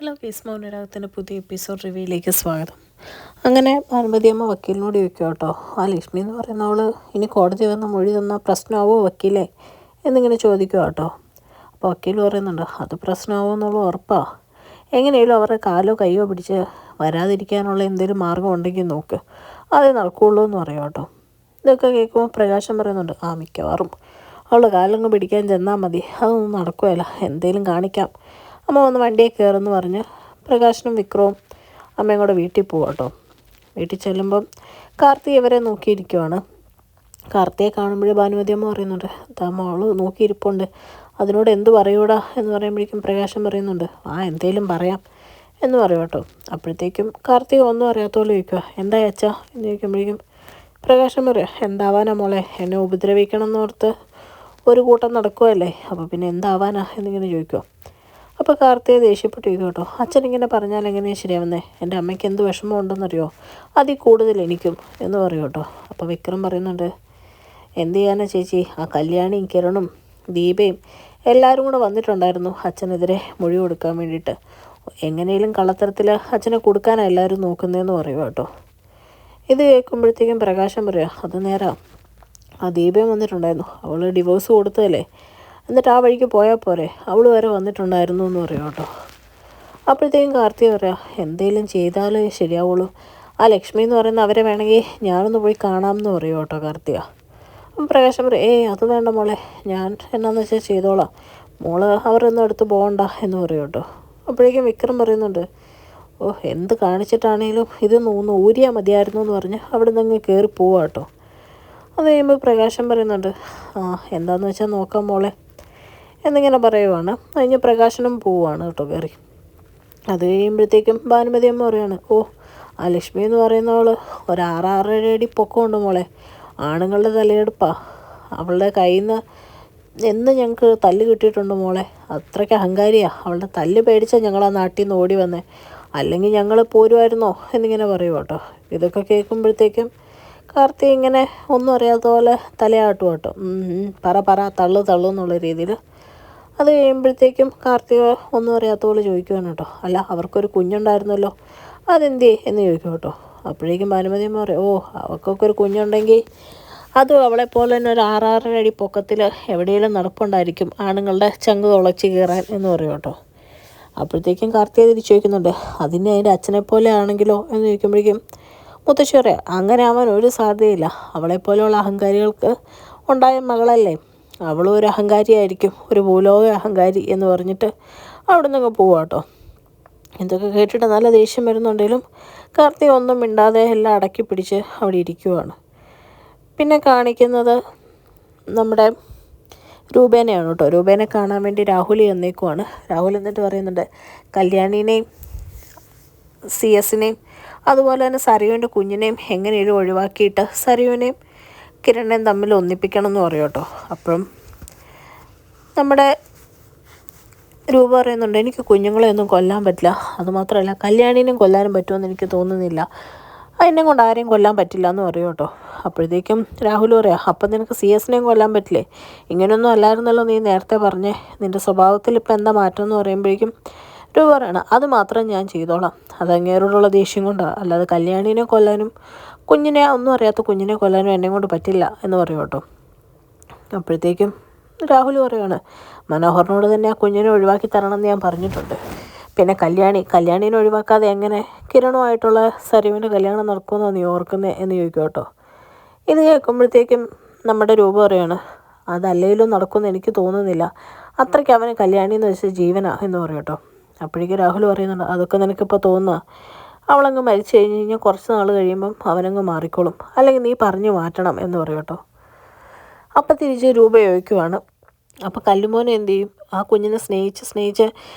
Hello case മൗനരാഗത്തിൻ്റെ പുതിയ episode റിവ്യൂയിലേക്ക് സ്വാഗതം. അങ്ങനെ ഭാനുമതിയമ്മ വക്കീലിനോട് ചോദിക്കുക കേട്ടോ, ആ ലക്ഷ്മി എന്ന് പറയുന്ന അവൾ ഇനി കോടതി വന്ന മൊഴി തന്നാൽ പ്രശ്നമാവോ വക്കീലേ എന്നിങ്ങനെ ചോദിക്കുക കേട്ടോ. അപ്പോൾ വക്കീൽ പറയുന്നുണ്ട്, അത് പ്രശ്നമാവോ എന്നുള്ള ഉറപ്പാ. എങ്ങനെയാലും അവരുടെ കാലോ കയ്യോ പിടിച്ച് വരാതിരിക്കാനുള്ള എന്തെങ്കിലും മാർഗ്ഗം ഉണ്ടെങ്കിൽ നോക്ക്, അതേ നടക്കുകയുള്ളൂ എന്ന് പറയാം കേട്ടോ. ഇതൊക്കെ കേൾക്കുമ്പോൾ പ്രകാശം പറയുന്നുണ്ട്, മിക്കവാറും അവളുടെ കാലങ്ങ് പിടിക്കാൻ ചെന്നാൽ മതി, അതൊന്നും നടക്കുകയില്ല, എന്തേലും കാണിക്കാം, അമ്മ വന്ന് വണ്ടിയെ കയറുമെന്ന് പറഞ്ഞ് പ്രകാശനും വിക്രവും അമ്മയും കൂടെ വീട്ടിൽ പോവാം കേട്ടോ. വീട്ടിൽ ചെല്ലുമ്പം കാർത്തി ഇവരെ നോക്കിയിരിക്കുവാണ്. കാർത്തിയെ കാണുമ്പോഴേ ഭാനുമതി അമ്മ പറയുന്നുണ്ട്, മോള് നോക്കിയിരിപ്പുണ്ട്, അതിനോട് എന്ത് പറയൂടാ എന്ന് പറയുമ്പോഴേക്കും പ്രകാശം പറയുന്നുണ്ട്, എന്തേലും പറയാം എന്ന് പറയും കേട്ടോ. അപ്പോഴത്തേക്കും കാർത്തിക ഒന്നും അറിയാത്ത പോലെ ചോദിക്കുക, എന്താ അച്ഛാ എന്ന് ചോദിക്കുമ്പോഴേക്കും പ്രകാശം പറയാം, എന്താവാനാ മോളെ, എന്നെ ഉപദ്രവിക്കണം എന്നോർത്ത് ഒരു കൂട്ടം നടക്കുമല്ലേ, അപ്പോൾ പിന്നെ എന്താവാനാ എന്നിങ്ങനെ ചോദിക്കുക. അപ്പോൾ കാർത്തിക ദേഷ്യപ്പെട്ട് ചോദിക്കും കേട്ടോ, അച്ഛനിങ്ങനെ പറഞ്ഞാൽ എങ്ങനെയാണ് ശരിയാവുന്നേ, എൻ്റെ അമ്മയ്ക്ക് എന്ത് വിഷമം ഉണ്ടെന്നറിയോ, അതിൽ കൂടുതൽ എനിക്കും എന്ന് പറയും കേട്ടോ. അപ്പോൾ വിക്രം പറയുന്നുണ്ട്, എന്ത് ചെയ്യാനാ ചേച്ചി, ആ കല്യാണിയും കിരണും ദീപയും എല്ലാവരും കൂടെ വന്നിട്ടുണ്ടായിരുന്നു അച്ഛനെതിരെ മൊഴി കൊടുക്കാൻ വേണ്ടിയിട്ട്, എങ്ങനെയും കള്ളത്തരത്തിൽ അച്ഛനെ കൊടുക്കാനാണ് എല്ലാവരും നോക്കുന്നതെന്ന് പറയും കേട്ടോ. ഇത് കേൾക്കുമ്പോഴത്തേക്കും പ്രകാശം പറയാം, അത് നേരാ, ആ ദീപയും വന്നിട്ടുണ്ടായിരുന്നു, അവൾ ഡിവോഴ്സ് കൊടുത്തതല്ലേ, എന്നിട്ട് ആ വഴിക്ക് പോയാൽ പോരെ, അവൾ വരെ വന്നിട്ടുണ്ടായിരുന്നു എന്ന് പറയും കേട്ടോ. അപ്പോഴത്തേക്കും കാർത്തിക പറയാം, എന്തെങ്കിലും ചെയ്താലേ ശരിയാവുള്ളൂ, ആ ലക്ഷ്മി എന്ന് പറയുന്ന അവരെ വേണമെങ്കിൽ ഞാനൊന്ന് പോയി കാണാമെന്ന് പറയും കേട്ടോ കാർത്തിക. അപ്പം പ്രകാശം പറയും, അത് വേണ്ട മോളെ, ഞാൻ എന്നാന്ന് വെച്ചാൽ ചെയ്തോളാം, മോള് അവരൊന്നും അടുത്ത് പോകണ്ട എന്ന് പറയും കേട്ടോ. അപ്പോഴേക്കും വിക്രം പറയുന്നുണ്ട്, എന്ത് കാണിച്ചിട്ടാണേലും ഇതൊന്ന് ഊരിയാൽ മതിയായിരുന്നു എന്ന് പറഞ്ഞ് അവിടെ നിന്ന് കയറി പോവാം കേട്ടോ. അത് കഴിയുമ്പോൾ പ്രകാശം പറയുന്നുണ്ട്, എന്താണെന്ന് വെച്ചാൽ നോക്കാം മോളെ എന്നിങ്ങനെ പറയുവാണ്. കഴിഞ്ഞ് പ്രകാശനം പോവുകയാണ് കേട്ടോ കയറി. അത് കഴിയുമ്പോഴത്തേക്കും ഭാനുമതി അമ്മ പറയാണ്, ആ ലക്ഷ്മി എന്ന് പറയുന്നവൾ ഒരു 6-6.5 അടി പൊക്കമുണ്ട് മോളെ, ആണുങ്ങളുടെ തലയെടുപ്പാ, അവളുടെ കയ്യിൽ നിന്ന് എന്ന് ഞങ്ങൾക്ക് തല്ല് കിട്ടിയിട്ടുണ്ട് മോളെ, അത്രയ്ക്ക് അഹങ്കാരിയാണ്, അവളുടെ തല്ല് പേടിച്ചാൽ ഞങ്ങൾ ആ നാട്ടിൽ നിന്ന് ഓടി വന്നേ, അല്ലെങ്കിൽ ഞങ്ങൾ പോരുമായിരുന്നോ എന്നിങ്ങനെ പറയും കേട്ടോ. ഇതൊക്കെ കേൾക്കുമ്പോഴത്തേക്കും കാർത്തി ഇങ്ങനെ ഒന്നും അറിയാത്ത പോലെ തലയാട്ടും കേട്ടോ, പറ തള്ളു എന്നുള്ള രീതിയിൽ. അത് കഴിയുമ്പോഴത്തേക്കും കാർത്തിക ഒന്നും അറിയാത്ത പോലെ ചോദിക്കുവാണ് കേട്ടോ, അല്ല അവർക്കൊരു കുഞ്ഞുണ്ടായിരുന്നല്ലോ, അതെന്തേ എന്ന് ചോദിക്കും കേട്ടോ. അപ്പോഴേക്കും ഭാനുമതി അമ്മ പറയും, അവർക്കൊക്കെ ഒരു കുഞ്ഞുണ്ടെങ്കിൽ അതും അവളെപ്പോലെ തന്നെ ഒരു 6-6.5 അടി പൊക്കത്തിൽ എവിടെയെങ്കിലും നടപ്പുണ്ടായിരിക്കും, ആണുങ്ങളുടെ ചങ്ക് തുളച്ച് കയറാൻ എന്ന് പറയും കേട്ടോ. അപ്പോഴത്തേക്കും കാർത്തിക തിരിച്ച് ചോദിക്കുന്നുണ്ട്, അതിന് അതിൻ്റെ അച്ഛനെപ്പോലെ ആണെങ്കിലോ എന്ന് ചോദിക്കുമ്പോഴേക്കും മുത്തശ്ശി പറയാം, അങ്ങനെ ആവാൻ ഒരു സാധ്യതയില്ല, അവളെപ്പോലെയുള്ള അഹങ്കാരികൾക്ക് ഉണ്ടായ മകളല്ലേ, അവളും ഒരു അഹങ്കാരിയായിരിക്കും, ഒരു ഭൂലോക അഹങ്കാരി എന്ന് പറഞ്ഞിട്ട് അവിടെ നിന്ന് പോവാം കേട്ടോ. ഇതൊക്കെ കേട്ടിട്ട് നല്ല ദേഷ്യം വരുന്നുണ്ടെങ്കിലും കാർത്തിക ഒന്നും മിണ്ടാതെ എല്ലാം അടക്കി പിടിച്ച് അവിടെ ഇരിക്കുവാണ്. പിന്നെ കാണിക്കുന്നത് നമ്മുടെ രൂപേനയാണ് കേട്ടോ. രൂപേനെ കാണാൻ വേണ്ടി രാഹുൽ ചെന്നേക്കുവാണ്. രാഹുൽ എന്നിട്ട് പറയുന്നുണ്ട്, കല്യാണിനെയും CS-നെയും അതുപോലെ തന്നെ സരയുവിൻ്റെ കുഞ്ഞിനെയും എങ്ങനെയും ഒഴിവാക്കിയിട്ട് സരയുവിനെയും കിരണിനെയും തമ്മിൽ ഒന്നിപ്പിക്കണം എന്ന് പറയും കേട്ടോ. അപ്പം നമ്മുടെ രൂപ പറയുന്നുണ്ട്, എനിക്ക് കുഞ്ഞുങ്ങളെ ഒന്നും കൊല്ലാൻ പറ്റില്ല, അതുമാത്രമല്ല കല്യാണിനെയും കൊല്ലാനും പറ്റുമെന്ന് എനിക്ക് തോന്നുന്നില്ല, അതിനെ കൊണ്ട് ആരെയും കൊല്ലാൻ പറ്റില്ല എന്ന് പറയും കേട്ടോ. അപ്പോഴത്തേക്കും രാഹുൽ പറയാം, അപ്പം നിനക്ക് CS-നെയും കൊല്ലാൻ പറ്റില്ലേ, ഇങ്ങനെയൊന്നും അല്ലായിരുന്നല്ലോ നീ നേരത്തെ പറഞ്ഞേ, നിൻ്റെ സ്വഭാവത്തിൽ ഇപ്പം എന്താ മാറ്റം എന്ന് പറയുമ്പോഴേക്കും രൂപ പറയണം, അത് മാത്രം ഞാൻ ചെയ്തോളാം, അത് അങ്ങേരോടുള്ള ദേഷ്യം കൊണ്ടാണ്, അല്ലാതെ കല്യാണിനെ കൊല്ലാനും കുഞ്ഞിനെ ഒന്നും അറിയാത്ത കുഞ്ഞിനെ കൊല്ലാനും എന്നെ കൊണ്ട് പറ്റില്ല എന്ന് പറയും കേട്ടോ. അപ്പോഴത്തേക്കും രാഹുൽ പറയുകയാണ്, മനോഹറിനോട് തന്നെ ആ കുഞ്ഞിനെ ഒഴിവാക്കി തരണമെന്ന് ഞാൻ പറഞ്ഞിട്ടുണ്ട്, പിന്നെ കല്യാണീനെ ഒഴിവാക്കാതെ എങ്ങനെ കിരണുമായിട്ടുള്ള സരുവിൻ്റെ കല്യാണം നടക്കുമെന്നാണ് നീ ഓർക്കുന്നത് എന്ന് ചോദിക്കും കേട്ടോ. ഇത് കേൾക്കുമ്പോഴത്തേക്കും നമ്മുടെ രൂപ പറയുകയാണ്, അതല്ലേലും നടക്കുമെന്ന് എനിക്ക് തോന്നുന്നില്ല, അത്രയ്ക്ക് അവന് കല്യാണി എന്ന് വെച്ചാൽ ജീവനാ എന്ന് പറയും കേട്ടോ. അപ്പോഴേക്കും രാഹുൽ പറയുന്നുണ്ട്, അതൊക്കെ നിനക്കിപ്പോൾ തോന്നുക, അവളങ്ങ് മരിച്ചു കഴിഞ്ഞ് കുറച്ച് നാൾ കഴിയുമ്പം അവനങ്ങ് മാറിക്കോളും, അല്ലെങ്കിൽ നീ പറഞ്ഞു മാറ്റണം എന്ന് പറയും കേട്ടോ. അപ്പം തിരിച്ച് രൂപ ചോദിക്കുവാണ്, അപ്പോൾ കല്ലുമോനെ എന്ത് ചെയ്യും, ആ കുഞ്ഞിനെ സ്നേഹിച്ച്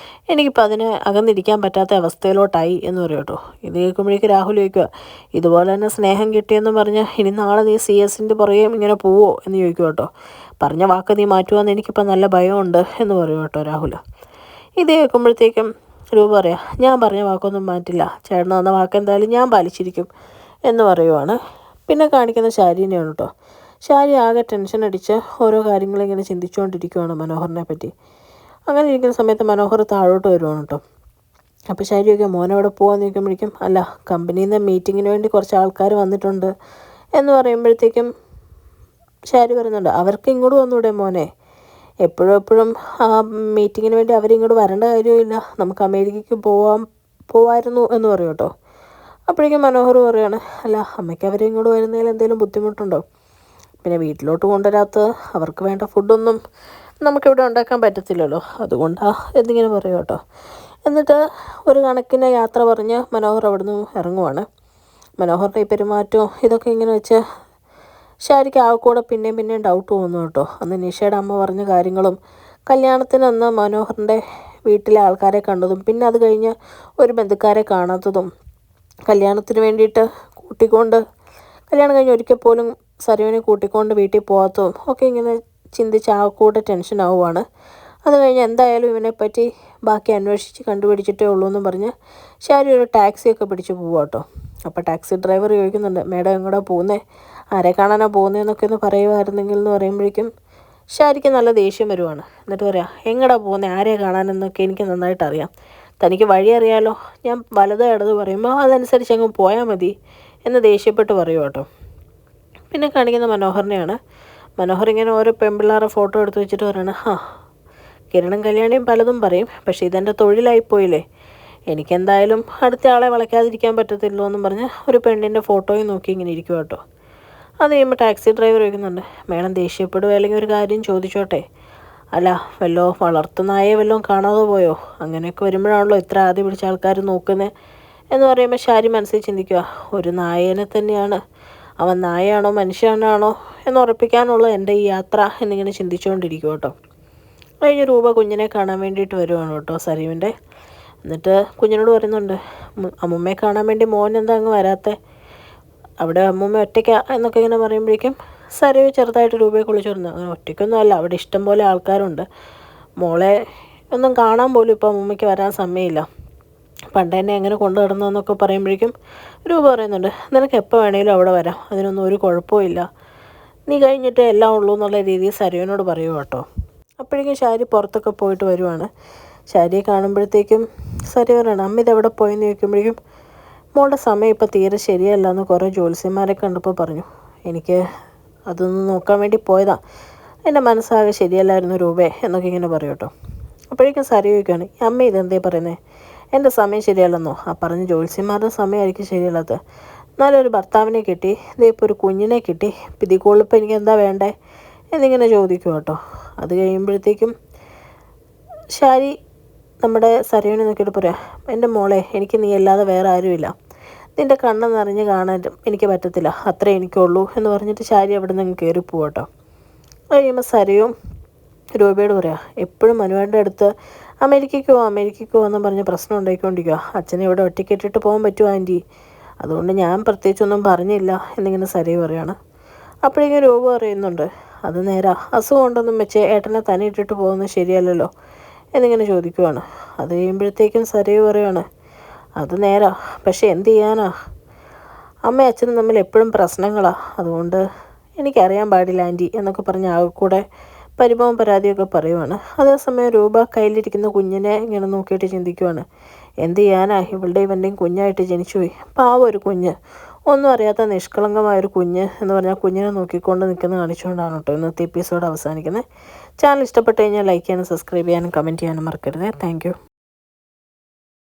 എനിക്കിപ്പോൾ അതിനെ അകന്നിരിക്കാൻ പറ്റാത്ത അവസ്ഥയിലോട്ടായി എന്ന് പറയും കേട്ടോ. ഇത് കേൾക്കുമ്പോഴേക്ക് രാഹുൽ ചോദിക്കുക, ഇതുപോലെ തന്നെ സ്നേഹം കിട്ടിയെന്ന് പറഞ്ഞ് ഇനി നാളെ നീ CS-ൻ്റെ പുറകെ ഇങ്ങനെ പോവോ എന്ന് ചോദിക്കും കേട്ടോ. പറഞ്ഞ വാക്ക് നീ മാറ്റുവാന്ന് എനിക്കിപ്പോൾ നല്ല ഭയമുണ്ട് എന്ന് പറയും കേട്ടോ രാഹുൽ. ഇത് കേൾക്കുമ്പോഴത്തേക്കും രൂപ പറയാം, ഞാൻ പറഞ്ഞ വാക്കൊന്നും മാറ്റില്ല, ചേട്ടൻ തന്ന വാക്ക് എന്തായാലും ഞാൻ പാലിച്ചിരിക്കും എന്ന് പറയുവാണ്. പിന്നെ കാണിക്കുന്ന ശാരീനെയാണ് കേട്ടോ. ശാരി ആകെ ടെൻഷൻ അടിച്ച് ഓരോ കാര്യങ്ങളിങ്ങനെ ചിന്തിച്ചുകൊണ്ടിരിക്കുകയാണ് മനോഹറിനെ പറ്റി. അങ്ങനെ ഇരിക്കുന്ന സമയത്ത് മനോഹർ താഴോട്ട് വരുവാണ് കേട്ടോ. അപ്പോൾ ശാരിയൊക്കെ മോനവിടെ പോകാമെന്ന് ചോദിക്കുമ്പോഴേക്കും അല്ല കമ്പനിയിൽ നിന്ന് മീറ്റിങ്ങിന് വേണ്ടി കുറച്ച് ആൾക്കാർ വന്നിട്ടുണ്ട് എന്ന് പറയുമ്പോഴത്തേക്കും ശാരി പറയുന്നുണ്ട് അവർക്ക് ഇങ്ങോട്ട് വന്നൂടെ മോനെ, എപ്പോഴും ആ മീറ്റിങ്ങിന് വേണ്ടി അവരിങ്ങോട്ട് വരേണ്ട കാര്യമില്ല, നമുക്ക് അമേരിക്കയ്ക്ക് പോവായിരുന്നു എന്ന് പറയും കേട്ടോ. അപ്പോഴേക്കും മനോഹർ പറയുകയാണ് അല്ല അമ്മയ്ക്ക് അവരെ ഇങ്ങോട്ട് വരുന്നതിൽ എന്തെങ്കിലും ബുദ്ധിമുട്ടുണ്ടോ, പിന്നെ വീട്ടിലോട്ട് കൊണ്ടുവരാത്ത അവർക്ക് വേണ്ട ഫുഡൊന്നും നമുക്കിവിടെ ഉണ്ടാക്കാൻ പറ്റത്തില്ലല്ലോ, അതുകൊണ്ടാണ് എന്നിങ്ങനെ പറയും കേട്ടോ. എന്നിട്ട് ഒരു കണക്കിന് യാത്ര പറഞ്ഞ് മനോഹർ അവിടുന്ന് ഇറങ്ങുവാണ്. മനോഹറിൻ്റെ ഈ പെരുമാറ്റവും ഇതൊക്കെ ഇങ്ങനെ വെച്ച് ശാരിക്ക് ആൾക്കൂടെ പിന്നെയും ഡൗട്ട് തോന്നുന്നു കേട്ടോ. അന്ന് നിഷയുടെ അമ്മ പറഞ്ഞ കാര്യങ്ങളും കല്യാണത്തിനന്ന് മനോഹറിൻ്റെ വീട്ടിലെ ആൾക്കാരെ കണ്ടതും പിന്നെ അത് കഴിഞ്ഞ് ഒരു ബന്ധുക്കാരെ കാണാത്തതും കല്യാണത്തിന് വേണ്ടിയിട്ട് കല്യാണം കഴിഞ്ഞ് ഒരിക്കൽ പോലും സരുവിനെ കൂട്ടിക്കൊണ്ട് വീട്ടിൽ പോകാത്തതും ഒക്കെ ഇങ്ങനെ ചിന്തിച്ച് ആൾക്കൂടെ ടെൻഷൻ ആവുകയാണ്. അത് കഴിഞ്ഞ് എന്തായാലും ഇവനെപ്പറ്റി ബാക്കി അന്വേഷിച്ച് കണ്ടുപിടിച്ചിട്ടേ ഉള്ളൂ എന്നും പറഞ്ഞ് ശാരി ഒരു ടാക്സിയൊക്കെ പിടിച്ച് പോവുക കേട്ടോ. അപ്പോൾ ടാക്സി ഡ്രൈവർ ചോദിക്കുന്നുണ്ട് മേഡം എങ്ങോട്ടാ പോകുന്നത്, ആരെ കാണാനാണ് പോകുന്നതെന്നൊക്കെ ഒന്ന് പറയുമായിരുന്നെങ്കിൽ എന്ന് പറയുമ്പോഴേക്കും ശാരിക്ക് നല്ല ദേഷ്യം വരുവാണ്. എന്നിട്ട് പറയാം എങ്ങടാ പോകുന്നത്, ആരെ കാണാനെന്നൊക്കെ എനിക്ക് നന്നായിട്ട് അറിയാം, തനിക്ക് വഴി അറിയാലോ, ഞാൻ വലത് ഇടത് പറയുമ്പോൾ അതനുസരിച്ച് അങ്ങ് പോയാൽ മതി എന്ന് ദേഷ്യപ്പെട്ട് പറയും കേട്ടോ. പിന്നെ കാണിക്കുന്ന മനോഹറിനെയാണ്. മനോഹർ ഇങ്ങനെ ഓരോ പെൺപിള്ളേരുടെ ഫോട്ടോ എടുത്ത് വെച്ചിട്ട് പറയണം കിരണും കല്യാണിയും പലതും പറയും, പക്ഷേ ഇതെൻ്റെ തൊഴിലായിപ്പോയില്ലേ, എനിക്കെന്തായാലും അടുത്ത ആളെ വളയ്ക്കാതിരിക്കാൻ പറ്റത്തില്ലോ എന്നും പറഞ്ഞ് ഒരു പെണ്ണിൻ്റെ ഫോട്ടോയും നോക്കി ഇങ്ങനെ ഇരിക്കും കേട്ടോ. അത് കഴിയുമ്പോൾ ടാക്സി ഡ്രൈവർ ചോദിക്കുന്നുണ്ട് മേഡം ദേഷ്യപ്പെടുക അല്ലെങ്കിൽ ഒരു കാര്യം ചോദിച്ചോട്ടെ, അല്ല വല്ലോ വളർത്തുന്നായെ വല്ലതും കാണാതെ പോയോ, അങ്ങനെയൊക്കെ വരുമ്പോഴാണല്ലോ ഇത്ര ആദ്യം പിടിച്ച ആൾക്കാർ നോക്കുന്നത് എന്ന് പറയുമ്പോൾ ശാരി മനസ്സിൽ ചിന്തിക്കുക ഒരു നായേനെ തന്നെയാണ്, അവൻ നായയാണോ മനുഷ്യനാണോ എന്ന് ഉറപ്പിക്കാനുള്ള എൻ്റെ ഈ യാത്ര എന്നിങ്ങനെ ചിന്തിച്ചുകൊണ്ടിരിക്കും കേട്ടോ. കഴിഞ്ഞ് രൂപ കുഞ്ഞിനെ കാണാൻ വേണ്ടിയിട്ട് വരുവാണ് കേട്ടോ സരീവിൻ്റെ. എന്നിട്ട് കുഞ്ഞിനോട് പറയുന്നുണ്ട് അമ്മൂമ്മയെ കാണാൻ വേണ്ടി മോൻ എന്താ അങ്ങ് വരാത്തെ, അവിടെ അമ്മൂമ്മ ഒറ്റയ്ക്കാ എന്നൊക്കെ ഇങ്ങനെ പറയുമ്പോഴേക്കും സരീവ് ചെറുതായിട്ട് രൂപയെ കുളിച്ച് വരുന്നു. അങ്ങനെ ഒറ്റയ്ക്കൊന്നും അല്ല, അവിടെ ഇഷ്ടം പോലെ ആൾക്കാരുണ്ട്, മോളെ ഒന്നും കാണാൻ പോലും ഇപ്പോൾ അമ്മൂമ്മയ്ക്ക് വരാൻ സമയമില്ല, പണ്ട് എന്നെ എങ്ങനെ കൊണ്ടു നടന്നതെന്നൊക്കെ പറയുമ്പോഴേക്കും രൂപ പറയുന്നുണ്ട് നിനക്ക് എപ്പോൾ വേണമെങ്കിലും അവിടെ വരാം, അതിനൊന്നും ഒരു കുഴപ്പമില്ല, നീ കഴിഞ്ഞിട്ട് എല്ലാം ഉള്ളൂ എന്നുള്ള രീതിയിൽ സരുവിനോട് പറയുക കേട്ടോ. അപ്പോഴേക്കും ശാരി പുറത്തൊക്കെ പോയിട്ട് വരുവാണ്. ശാരിയെ കാണുമ്പോഴത്തേക്കും സരി പറയണം അമ്മ ഇതെവിടെ പോയെന്ന് ചോദിക്കുമ്പോഴേക്കും മോളുടെ സമയം ഇപ്പോൾ തീരെ ശരിയല്ല എന്ന് കുറേ ജ്യോത്സ്യന്മാരെ കണ്ടപ്പോൾ പറഞ്ഞു, എനിക്ക് അതൊന്ന് നോക്കാൻ വേണ്ടി പോയതാ, എൻ്റെ മനസ്സാകെ ശരിയല്ലായിരുന്നു രൂപേ എന്നൊക്കെ ഇങ്ങനെ പറയും കേട്ടോ. അപ്പോഴേക്കും സരി ചോദിക്കുകയാണ് അമ്മ ഇതെന്തേ പറയുന്നത്, എൻ്റെ സമയം ശരിയല്ലെന്നോ, ആ പറഞ്ഞ ജ്യോത്സ്യന്മാരുടെ സമയമായിരിക്കും ശരിയല്ലാത്തത്, നല്ലൊരു ഭർത്താവിനെ കിട്ടി, ഇപ്പോൾ ഒരു കുഞ്ഞിനെ കിട്ടി, ഇതിൽ കൂടുതലിപ്പോൾ എനിക്ക് എന്താ വേണ്ടേ എന്നിങ്ങനെ ചോദിക്കും കേട്ടോ. അത് കഴിയുമ്പോഴത്തേക്കും ശാരി നമ്മുടെ സരയുവിനെ നോക്കിയിട്ട് പറയാം എൻ്റെ മോളെ എനിക്ക് നീ അല്ലാതെ വേറെ ആരുമില്ല, നിൻ്റെ കണ്ണ് നിറഞ്ഞ് കാണാൻ എനിക്ക് പറ്റത്തില്ല, അത്രേ എനിക്കുള്ളൂ എന്ന് പറഞ്ഞിട്ട് ശാരി അവിടെ നിന്ന് കയറിപ്പോവും കേട്ടോ. അത് കഴിയുമ്പോൾ സരയും രൂപയോട് പറയാം എപ്പോഴും മനുവേൻ്റെ അടുത്ത് അമേരിക്കയ്ക്ക് പോകാമെന്ന് പറഞ്ഞ് പ്രശ്നം ഉണ്ടായിക്കൊണ്ടിരിക്കുക, അച്ഛനെ ഇവിടെ ഒറ്റയ്ക്കിട്ടിട്ട് പോകാൻ പറ്റുമോ ആൻറ്റി, അതുകൊണ്ട് ഞാൻ പ്രത്യേകിച്ചൊന്നും പറഞ്ഞില്ല എന്നിങ്ങനെ സരി പറയുകയാണ്. അപ്പോഴേക്കും രൂപ പറയുന്നുണ്ട് അത് നേരാ, അസുഖം ഉണ്ടെന്നും വെച്ച് ഏട്ടനെ തന്നെ ഇട്ടിട്ട് പോകുന്നത് ശരിയല്ലല്ലോ എന്നിങ്ങനെ ചോദിക്കുവാണ്. അത് കഴിയുമ്പോഴത്തേക്കും സരി പറയുകയാണ് അത് നേരാ, പക്ഷെ എന്ത് ചെയ്യാനാ, അമ്മയും അച്ഛനും തമ്മിൽ എപ്പോഴും പ്രശ്നങ്ങളാണ്, അതുകൊണ്ട് എനിക്കറിയാൻ പാടില്ല ആൻറ്റി എന്നൊക്കെ പറഞ്ഞ് ആകെക്കൂടെ പരിഭവം പരാതിയൊക്കെ പറയുവാണ്. അതേസമയം രൂപ കയ്യിലിരിക്കുന്ന കുഞ്ഞിനെ ഇങ്ങനെ നോക്കിയിട്ട് ചിന്തിക്കുവാണ് എന്ത് ചെയ്യാനാ, ഇവൻ്റെയും കുഞ്ഞായിട്ട് ജനിച്ചുപോയി, പാവം ഒരു കുഞ്ഞ്, ഒന്നും അറിയാത്ത നിഷ്കളങ്കമായൊരു കുഞ്ഞ് എന്ന് പറഞ്ഞാൽ കുഞ്ഞിനെ നോക്കിക്കൊണ്ട് നിൽക്കുന്ന കാണിച്ചുകൊണ്ടാണ് കേട്ടോ ഇന്നത്തെ എപ്പിസോഡ് അവസാനിക്കുന്നത്. ചാനൽ ഇഷ്ടപ്പെട്ട് കഴിഞ്ഞാൽ ലൈക്ക് ചെയ്യാനും സബ്സ്ക്രൈബ് ചെയ്യാനും കമൻറ്റ് ചെയ്യാനും മറക്കരുത്. താങ്ക്